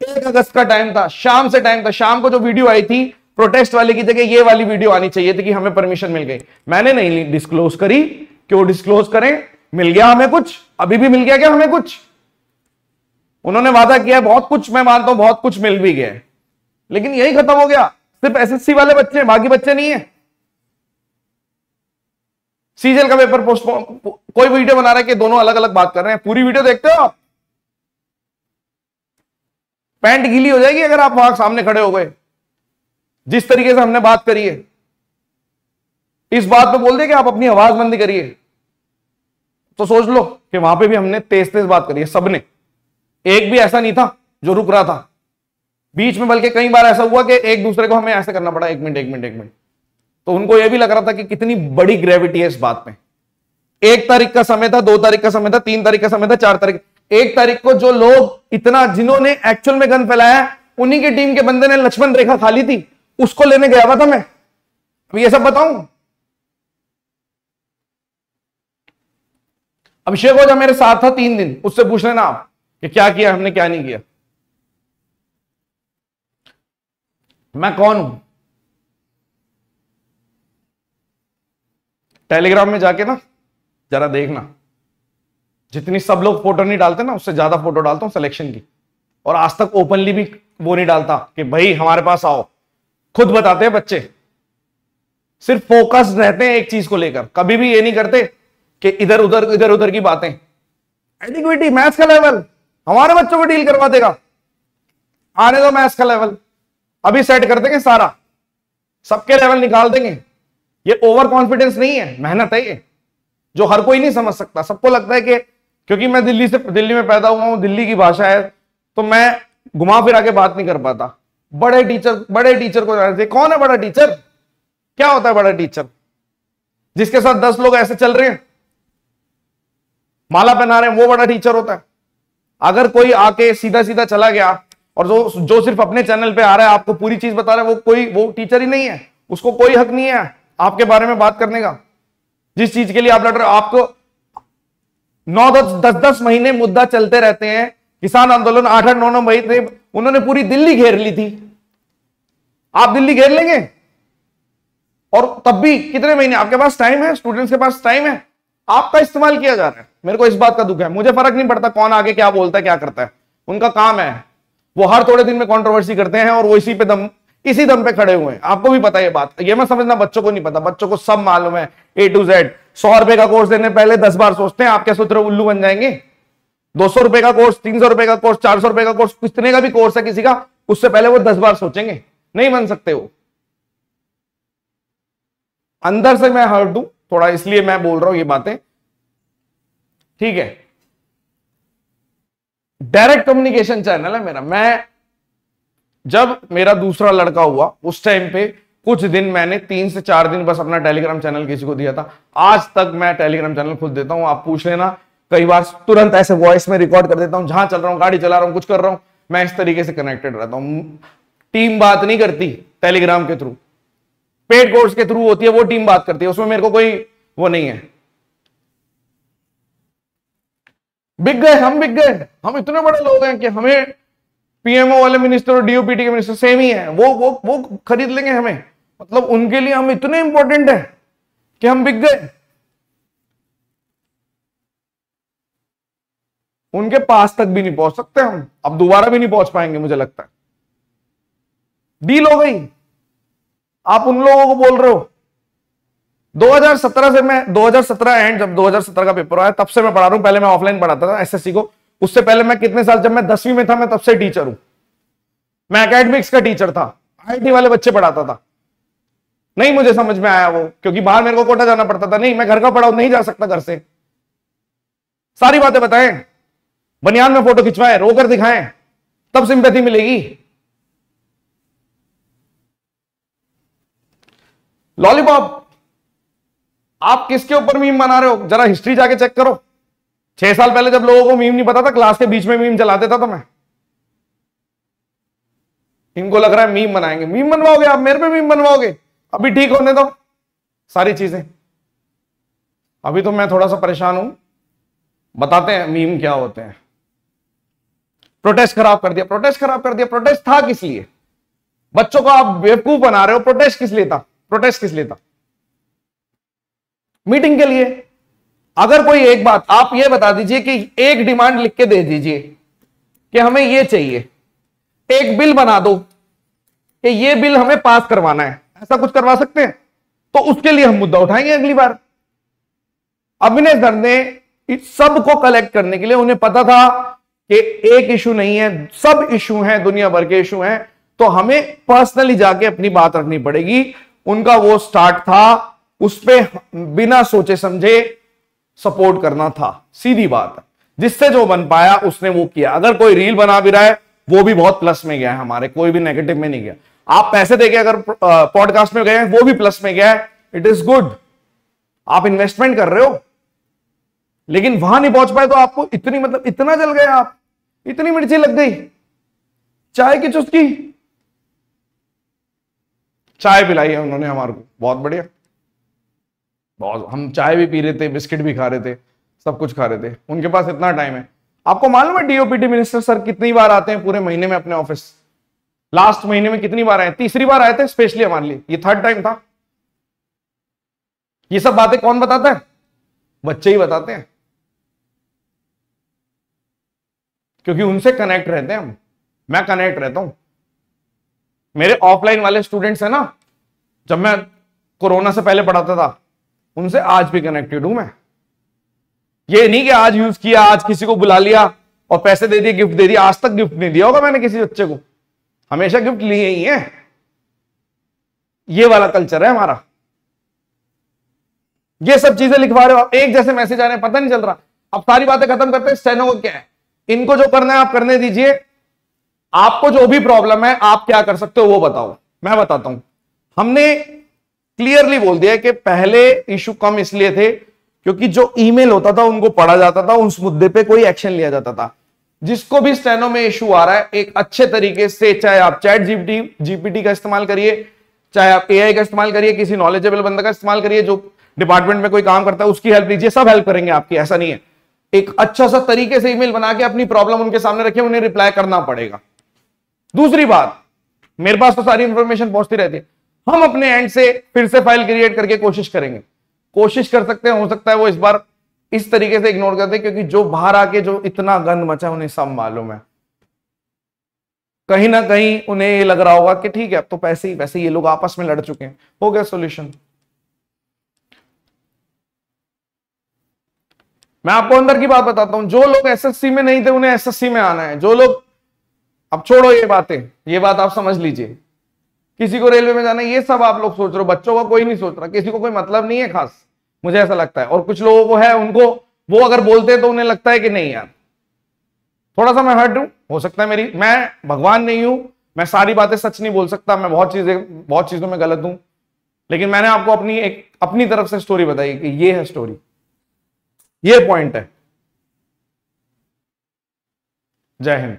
1 अगस्त का टाइम था, शाम को जो वीडियो आई थी प्रोटेस्ट वाले की जगह ये वाली वीडियो आनी चाहिए थी कि हमें परमिशन मिल गई। मैंने नहीं डिस्क्लोज करी। क्यों डिस्क्लोज करें? मिल गया हमें कुछ, अभी भी मिल गया क्या हमें कुछ? उन्होंने वादा किया बहुत कुछ, मैं मानता हूं बहुत कुछ मिल भी गया, लेकिन यही खत्म हो गया। सिर्फ एसएससी वाले बच्चे, बाकी बच्चे नहीं है। सीजीएल का पेपर पोस्टपोन, कोई वीडियो बना रहा है कि दोनों अलग अलग बात कर रहे हैं, पूरी वीडियो देखते हो आप? पैंट गीली हो जाएगी अगर आप वहां सामने खड़े हो गए। जिस तरीके से हमने बात करी है, इस बात पे बोल दे कि आप अपनी आवाज बंद करिए, तो सोच लो कि वहां पे भी हमने तेज तेज बात करी है सबने। एक भी ऐसा नहीं था जो रुक रहा था बीच में, बल्कि कई बार ऐसा हुआ कि एक दूसरे को हमें ऐसे करना पड़ा, 1 मिनट 1 मिनट 1 मिनट। तो उनको यह भी लग रहा था कि कितनी बड़ी ग्रेविटी है इस बात में। 1 तारीख का समय था, 2 तारीख का समय था, 3 तारीख का समय था, 4 तारीख, 1 तारीख को जो लोग इतना, जिन्होंने एक्चुअल में गन फैलाया, उन्हीं की टीम के बंदे ने लक्ष्मण रेखा खाली थी, उसको लेने गया हुआ था मैं। अब ये सब बताऊं? अभिषेक ओझा मेरे साथ था 3 दिन, उससे पूछ लेना आप कि क्या किया हमने, क्या नहीं किया। मैं कौन हूं? टेलीग्राम में जाके ना जरा देखना, जितनी सब लोग फोटो नहीं डालते ना, उससे ज्यादा फोटो डालता हूं सिलेक्शन की। और आज तक ओपनली भी वो नहीं डालता कि भाई हमारे पास आओ, खुद बताते हैं बच्चे, सिर्फ फोकस रहते हैं एक चीज को लेकर, कभी भी ये नहीं करते कि इधर उधर की बातें। एडिक्विटी मैथ्स का लेवल हमारे बच्चों को डील करवा देगा, आने दो मैथ्स का लेवल, अभी सेट कर देंगे सारा, सबके लेवल निकाल देंगे। ये ओवर कॉन्फिडेंस नहीं है, मेहनत है ये, जो हर कोई नहीं समझ सकता। सबको लगता है कि क्योंकि मैं दिल्ली में पैदा हुआ हूं, दिल्ली की भाषा है, तो मैं घुमा फिरा के बात नहीं कर पाता। बड़े टीचर को जानते, कौन है बड़ा टीचर? क्या होता है बड़ा टीचर? जिसके साथ 10 लोग ऐसे चल रहे हैं, माला पहना रहे हैं, वो बड़ा टीचर होता है। अगर कोई आके सीधा सीधा चला गया और जो सिर्फ अपने चैनल पे आ रहा है, आपको पूरी चीज बता रहा है, वो टीचर ही नहीं है, उसको कोई हक नहीं है आपके बारे में बात करने का। जिस चीज के लिए आप लड़ रहे हो, आपको 9-10 महीने मुद्दा चलते रहते हैं, किसान आंदोलन 8-9 महीने, उन्होंने पूरी दिल्ली घेर ली थी। आप दिल्ली घेर लेंगे? और तब भी कितने महीने आपके पास टाइम है, स्टूडेंट्स के पास टाइम है, आपका इस्तेमाल किया जा रहा है। मेरे को इस बात का दुख है, मुझे फर्क नहीं पड़ता कौन आगे क्या बोलता है, क्या करता है, उनका काम है। वो हर थोड़े दिन में कंट्रोवर्सी करते हैं और वो इसी दम पे खड़े हुए हैं। आपको भी पता है ये बात, ये मत समझना बच्चों को नहीं पता, बच्चों को सब मालूम है A to Z। 100 रुपए का कोर्स देने पहले 10 बार सोचते हैं, आप क्या सोच रहे हो उल्लू बन जाएंगे? 200 रुपए का कोर्स, 300 रुपए का कोर्स, 400 रुपए का कोर्स, कितने का भी कोर्स है किसी का, उससे पहले वो 10 बार सोचेंगे, नहीं बन सकते वो। अंदर से मैं हर्ट हूं थोड़ा, इसलिए मैं बोल रहा हूं ये बातें, ठीक है। डायरेक्ट कम्युनिकेशन चैनल है मेरा। मैं जब मेरा दूसरा लड़का हुआ उस टाइम पे कुछ दिन मैंने 3 से 4 दिन बस अपना टेलीग्राम चैनल किसी को दिया था। आज तक मैं टेलीग्राम चैनल खुद देता हूं, आप पूछ लेना। कई बार तुरंत ऐसे वॉइस में रिकॉर्ड कर देता हूं, जहां चल रहा हूं, गाड़ी चला रहा हूं, कुछ कर रहा हूं, मैं इस तरीके से कनेक्टेड रहता हूं। टीम बात नहीं करती टेलीग्राम के थ्रू, पेड कोर्स के थ्रू होती है, वो टीम बात करती है, उसमें मेरे को कोई वो नहीं है। बिक गए, हम बिक गए, हम इतने बड़े लोग हैं कि हमें पीएमओ वाले मिनिस्टर और डीओपीटी के मिनिस्टर सेम ही है, वो खरीद लेंगे हमें, मतलब उनके लिए हम इतने इंपॉर्टेंट है कि हम बिक गए। उनके पास तक भी नहीं पहुंच सकते हम, अब दोबारा भी नहीं पहुंच पाएंगे मुझे लगता है। डील हो गई। आप उन लोगों को बोल रहे हो 2017 से, मैं 2017 एंड जब 2017 का पेपर आया तब से मैं पढ़ा रहा हूं। पहले मैं ऑफलाइन पढ़ाता था एसएससी को, उससे पहले मैं कितने साल, जब मैं 10वीं में था मैं तब से टीचर हूं। मैं एकेडमिक्स का टीचर था, आईटी वाले बच्चे पढ़ाता था। नहीं मुझे समझ में आया वो, क्योंकि बाहर मेरे को कोटा जाना पड़ता था, नहीं मैं घर का पढ़ाऊं, नहीं जा सकता घर से। सारी बातें बताएं, बनियान में फोटो खिंचवाएं, रोकर दिखाएं, तब सिंपैथी मिलेगी। लॉलीपॉप, आप किसके ऊपर मीम बना रहे हो? जरा हिस्ट्री जाके चेक करो। 6 साल पहले जब लोगों को मीम नहीं पता था, क्लास के बीच में मीम चला देता था मैं। इनको लग रहा है मीम बनाएंगे, मीम बनवाओगे आप, मेरे पे मीम बनवाओगे? अभी ठीक होने दो सारी चीजें, अभी तो मैं थोड़ा सा परेशान हूं। बताते हैं मीम क्या होते हैं। प्रोटेस्ट खराब कर दिया, प्रोटेस्ट खराब कर दिया। प्रोटेस्ट था किस लिए? बच्चों को आप बेवकूफ बना रहे हो। प्रोटेस्ट किस लिए था? प्रोटेस्ट किस लिए था? मीटिंग के लिए। अगर कोई एक बात आप ये बता दीजिए कि एक डिमांड लिख के दे दीजिए कि हमें ये चाहिए, एक बिल बना दो कि ये बिल हमें पास करवाना है, ऐसा कुछ करवा सकते हैं तो उसके लिए हम मुद्दा उठाएंगे अगली बार। अभिनय सर ने इस सबको कलेक्ट करने के लिए, उन्हें पता था कि एक इशू नहीं है, सब इशू हैं, दुनिया भर के इशू हैं, तो हमें पर्सनली जाके अपनी बात रखनी पड़ेगी। उनका वो स्टार्ट था, उस पे बिना सोचे समझे सपोर्ट करना था, सीधी बात है। जिससे जो बन पाया उसने वो किया। अगर कोई रील बना भी रहा है वो भी बहुत प्लस में गया है हमारे, कोई भी नेगेटिव में नहीं गया। आप पैसे देके अगर पॉडकास्ट में गए हैं वो भी प्लस में गया है, इट इज गुड। आप इन्वेस्टमेंट कर रहे हो, लेकिन वहां नहीं पहुंच पाए तो आपको इतनी, मतलब इतना जल गए आप, इतनी मिर्ची लग गई, चाय की चुस्की, चाय पिलाई है उन्होंने हमारे को, बहुत बढ़िया, बहुत। हम चाय भी पी रहे थे, बिस्किट भी खा रहे थे, सब कुछ खा रहे थे, उनके पास इतना टाइम है। आपको मालूम है डीओपीटी मिनिस्टर सर कितनी बार आते हैं पूरे महीने में अपने ऑफिस? लास्ट महीने में कितनी बार आए? तीसरी बार आए थे स्पेशली हमारे लिए, ये थर्ड टाइम था। ये सब बातें कौन बताता है? बच्चे ही बताते हैं, क्योंकि उनसे कनेक्ट रहते हैं हम। मैं कनेक्ट रहता हूं। मेरे ऑफलाइन वाले स्टूडेंट्स हैं ना, जब मैं कोरोना से पहले पढ़ाता था, उनसे आज भी कनेक्टेड हूं मैं। ये नहीं कि आज यूज किया, आज किसी को बुला लिया और पैसे दे दिए, गिफ्ट दे दिया। आज तक गिफ्ट नहीं दिया होगा मैंने किसी बच्चे को, हमेशा गिफ्ट लिए ही है। ये वाला कल्चर है हमारा। ये सब चीजें लिखवा रहे हो आप, एक जैसे मैसेज आ रहे हैं, पता नहीं चल रहा। अब सारी बातें खत्म करते हैं, स्टेनो को क्या है, इनको जो करना है आप करने दीजिए। आपको जो भी प्रॉब्लम है आप क्या कर सकते हो वो बताओ, मैं बताता हूं। हमने क्लियरली बोल दिया कि पहले इशू कम इसलिए थे क्योंकि जो ईमेल होता था उनको पढ़ा जाता था, उस मुद्दे पे कोई एक्शन लिया जाता था। जिसको भी स्टेनो में इशू आ रहा है, एक अच्छे तरीके से, चाहे आप चैट जीपीटी का इस्तेमाल करिए, चाहे आप एआई का इस्तेमाल करिए, किसी नॉलेजेबल बंदे का इस्तेमाल करिए जो डिपार्टमेंट में कोई काम करता है, उसकी हेल्प लीजिए, सब हेल्प करेंगे आपकी, ऐसा नहीं है। एक अच्छा सा तरीके से ईमेल बना के अपनी प्रॉब्लम उनके सामने रखिए, उन्हें रिप्लाई करना पड़ेगा। दूसरी बात, मेरे पास तो सारी इंफॉर्मेशन पहुंचती रहती है, हम अपने एंड से फिर से फाइल क्रिएट करके कोशिश करेंगे, कोशिश कर सकते हैं। हो सकता है वो इस बार इस तरीके से इग्नोर करते, क्योंकि जो बाहर आके जो इतना गंद मचा उन्हें सब मालूम है। कहीं ना कहीं उन्हें ये लग रहा होगा कि ठीक है अब तो पैसे ही पैसे, ये लोग आपस में लड़ चुके हैं, हो गया सॉल्यूशन। मैं आपको अंदर की बात बताता हूं, जो लोग एसएससी में नहीं थे उन्हें एसएससी में आना है। जो लोग, अब छोड़ो ये बातें, ये बात आप समझ लीजिए, किसी को रेलवे में जाना है, ये सब आप लोग सोच रहे हो, बच्चों का कोई नहीं सोच रहा, किसी को कोई मतलब नहीं है खास, मुझे ऐसा लगता है। और कुछ लोगों को है, उनको वो अगर बोलते हैं तो उन्हें लगता है कि नहीं यार, थोड़ा सा मैं हर्ट हूं, हो सकता है मेरी, मैं भगवान नहीं हूं, मैं सारी बातें सच नहीं बोल सकता, मैं बहुत चीजों में गलत हूं, लेकिन मैंने आपको अपनी तरफ से स्टोरी बताई कि ये है स्टोरी, ये पॉइंट है। जय हिंद।